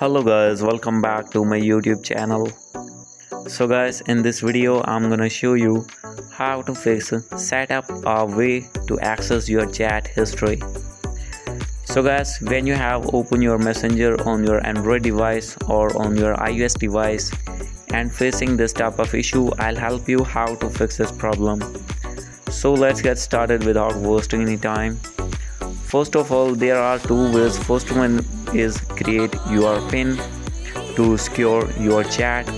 Hello guys, welcome back to my YouTube channel. So guys, in this video I'm gonna show you how to set up a way to access your chat history. So guys, when you have opened your messenger on your Android device or on your iOS device and facing this type of issue, I'll help you how to fix this problem. So let's get started without wasting any time. First of all, there are two ways. First one is create your pin to secure your chat.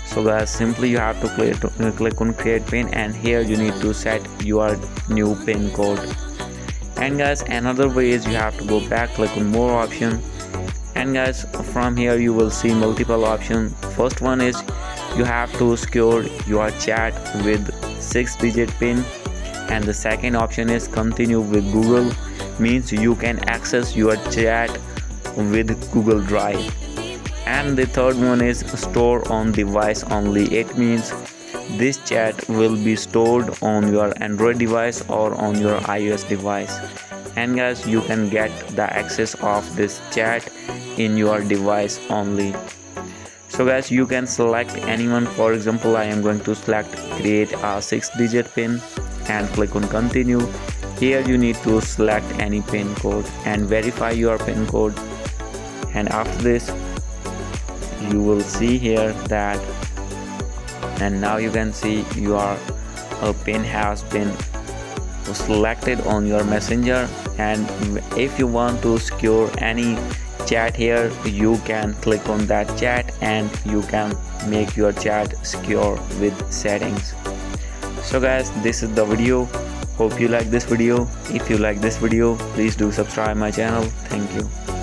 So guys, simply you have to click on create pin, and here you need to set your new pin code. And guys, another way is you have to go back, click on more option, and guys, from here you will see multiple options. First one is you have to secure your chat with 6-digit pin, and the second option is continue with Google, means you can access your chat with Google Drive. And the third one is store on device only. It means this chat will be stored on your Android device or on your iOS device, and guys, you can get the access of this chat in your device only. So guys, you can select anyone. For example, I am going to select create a 6-digit pin and click on continue. Here you need to select any pin code and verify your pin code, and after this you will see here that, and now you can see your pin has been selected on your messenger. And if you want to secure any chat here, you can click on that chat and you can make your chat secure with settings. So guys, this is the video. Hope you like this video. If you like this video, please do subscribe my channel. Thank you.